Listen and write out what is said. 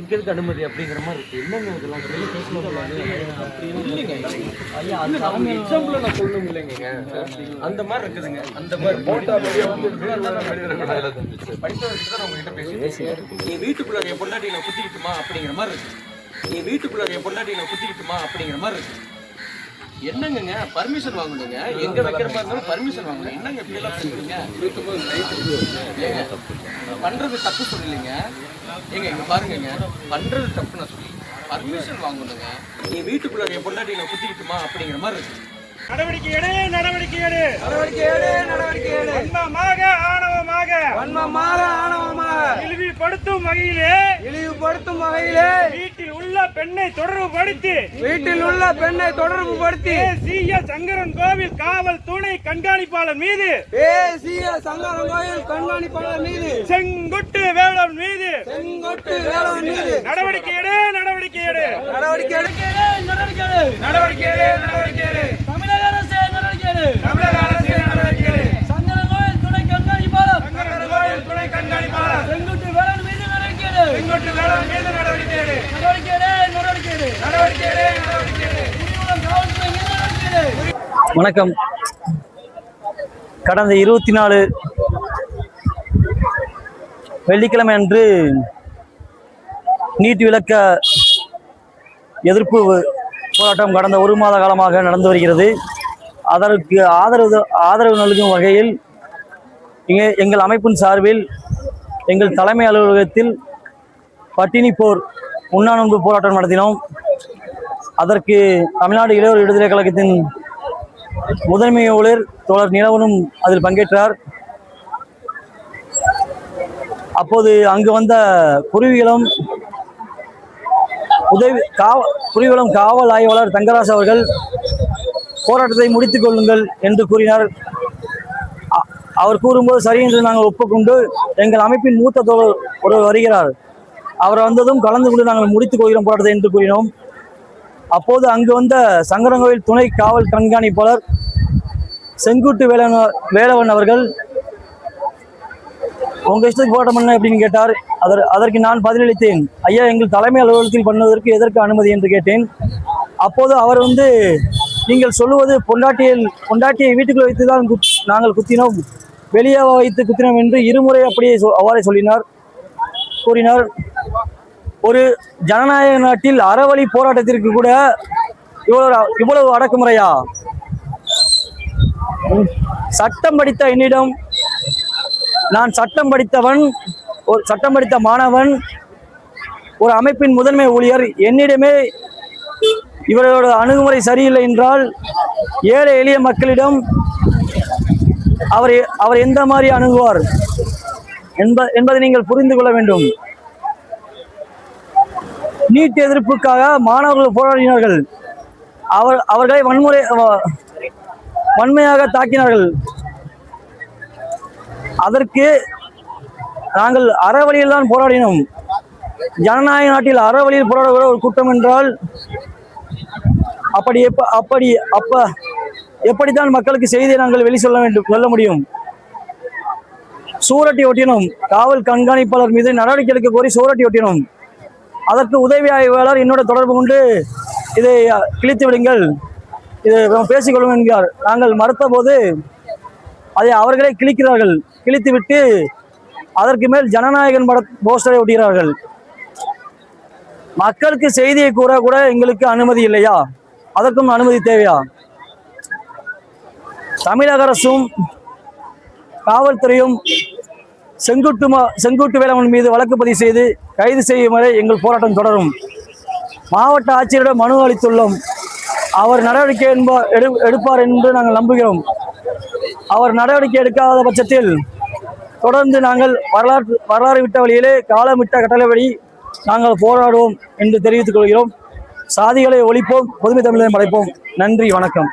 இங்க இருக்கு அனுமதி அப்படிங்கிற மாதிரி இருக்கு. என்னங்க இதெல்லாம் எக்ஸாம்பிள் நான் சொல்லணும் இல்லைங்க. அந்த மாதிரி இருக்குதுங்க. அந்த மாதிரி போட்டா படித்தவர்கிட்ட தான் நம்ம கிட்ட பேசுவோம். நீ வீட்டுக்குள்ள என் பொண்டாட்டி நான் குத்திக்கிட்டுமா அப்படிங்கிற மாதிரி இருக்கு. நீ வீட்டுக்குள்ள என் பொண்டாட்டி நான் குத்திக்கிட்டுமா அப்படிங்கிற மாதிரி இருக்கு. என்னங்க பர்மிஷன் வாங்கணுங்க. எங்க வைக்கிற மாதிரி இருந்தாலும் பர்மிஷன் வாங்கணும். என்னங்க இப்படி எல்லாம் சொல்றீங்க? பண்றது தப்பு சொல்லலைங்க. ஏங்க இங்க பாருங்க, பண்றது தப்பு நான் சொல்லி பர்மிஷன் வாங்கணுங்க. நீ வீட்டுக்குள்ள என் பொண்டாட்டி நான் குத்திக்கிட்டுமா அப்படிங்கிற மாதிரி இருக்கு. நடவடிக்கை எடு, நடவடிக்கை எடு, நடவடிக்கை எடு, நடவடிக்கை எடு. வன்மமாக ஆணவமாக இழிவுபடுத்தும் வகையிலே வீட்டில் உள்ள பெண்ணை தொடர்புபடுத்தி தேசிய சங்கரன் கோவில் காவல் துணை கண்காணிப்பாளர் மீது செங்குட்டு வேளவன் மீது நடவடிக்கை எடு, நடவடிக்கை எடு, நடவடிக்கை எடு, நடவடிக்கை எடு, நடவடிக்கை எடு, நடவடிக்கை எடு. தமிழக அரசே நடவடிக்கை எடு, தமிழக அரசே நடவடிக்கை எடு. சங்கரன் கோவில் துணை கண்காணிப்பாளர் துணை கண்காணிப்பாளர் செங்குட்டு வேளவன் மீது நடவடிக்கை எடு, செங்குட்டு வேளவன் மீது நடவடிக்கை எடு, நடவடிக்கை எடு, நடவடிக்கை எடு, நடவடிக்கை எடு, நடவடிக்கை எடு. காவல்துறை மீது நடவடிக்கை எடு. வணக்கம். கடந்த 24 வெள்ளிக்கிழமை அன்று நீட் விலக்க எதிர்ப்பு போராட்டம் கடந்த 1 மாத காலமாக நடந்து வருகிறது. அதற்கு ஆதரவு நல்கும் வகையில் எங்கள் அமைப்பின் சார்பில் எங்கள் தலைமை அலுவலகத்தில் பட்டினி போர் உண்ணாநோன்பு போராட்டம் நடத்தினோம். அதற்கு தமிழ்நாடு இளையோர் விடுதலை கழகத்தின் முதன்மை அலுவலர் தோழர் நிலவனும் அதில் பங்கேற்றார். அப்போது அங்கு வந்த குருவிகளம் காவல் ஆய்வாளர் தங்கராஜ் அவர்கள் போராட்டத்தை முடித்துக் கொள்ளுங்கள் என்று கூறினார். அவர் கூறும்போது சரி என்று நாங்கள் ஒப்புக்கொண்டு எங்கள் அமைப்பின் மூத்த தோழர் ஒருவர் வருகிறார், அவர் வந்ததும் கலந்து கொண்டு நாங்கள் முடித்துக் கொள்கிறோம் போராட்டத்தை என்று கூறினோம். அப்போது அங்கு வந்த சங்கரங்கோவில் துணை காவல் கண்காணிப்பாளர் செங்குட்டு வேளவன் அவர்கள் உங்க இஷ்டத்துக்கு போராட்டம் பண்ண அப்படின்னு கேட்டார். அதற்கு நான் பதிலளித்தேன், ஐயா எங்கள் தலைமை அலுவலகத்தில் பண்ணுவதற்கு எதற்கு அனுமதி என்று கேட்டேன். அப்போது அவர் நீங்கள் சொல்லுவது பொண்டாட்டியை வீட்டுக்குள் வைத்துதான் நாங்கள் குத்தினோம், வெளியே வைத்து குத்தினோம் என்று இருமுறை அப்படியே அவ்வாறே கூறினார். ஒரு ஜனநாயக நாட்டில் அறவழி போராட்டத்திற்கு கூட இவ்வளவு அடக்குமுறையா? சட்டம் படித்த என்னிடம், நான் சட்டம் படித்த மாணவன், ஒரு அமைப்பின் முதன்மை ஊழியர், என்னிடமே இவரோட அணுகுமுறை சரியில்லை என்றால் ஏழை எளிய மக்களிடம் அவர் எந்த மாதிரி அணுகுவார் என்பதை நீங்கள் புரிந்து கொள்ள வேண்டும். நீட் எதிர்ப்புக்காக மாணவர்கள் போராடினார்கள். அவர்களை வன்மையாக தாக்கினார்கள். அதற்கு நாங்கள் அறவழியில் தான் போராடினோம். ஜனநாயக நாட்டில் அறவழியில் போராடுகிற ஒரு கூட்டம் என்றால் எப்படித்தான் மக்களுக்கு செய்தியை நாங்கள் சொல்ல முடியும்? சூரட்டி ஒட்டினோம். காவல் கண்காணிப்பாளர் மீது நடவடிக்கை எடுக்க கோரி சூரட்டி ஒட்டினோம். அதற்கு உதவி ஆய்வாளர் என்னோட தொடர்பு கொண்டு இதை கிழித்து விடுங்கள், இதை பேசிக்கொள்ளும் என்கிறார். நாங்கள் மறுத்த போது அதை அவர்களே கிழிக்கிறார்கள். கிழித்து விட்டு அதற்கு மேல் ஜனநாயகன் பட போஸ்டரை ஒட்டுகிறார்கள். மக்களுக்கு செய்தியை கூற கூட எங்களுக்கு அனுமதி இல்லையா? அதற்கும் அனுமதி தேவையா? தமிழக அரசும் காவல்துறையும் செங்குட்டு வேளவன் மீது வழக்கு பதிவு செய்து கைது செய்யும் வரை எங்கள் போராட்டம் தொடரும். மாவட்ட ஆட்சியரிடம் மனு அளித்துள்ளோம். அவர் நடவடிக்கை எடுப்பார் என்று நாங்கள் நம்புகிறோம். அவர் நடவடிக்கை எடுக்காத பட்சத்தில் தொடர்ந்து நாங்கள் வரலாறு விட்ட வழியிலே காலமிட்ட கட்டளைப்படி நாங்கள் போராடுவோம் என்று தெரிவித்துக் கொள்கிறோம். சாதிகளை ஒழிப்போம், புதுமை தமிழரை படைப்போம். நன்றி, வணக்கம்.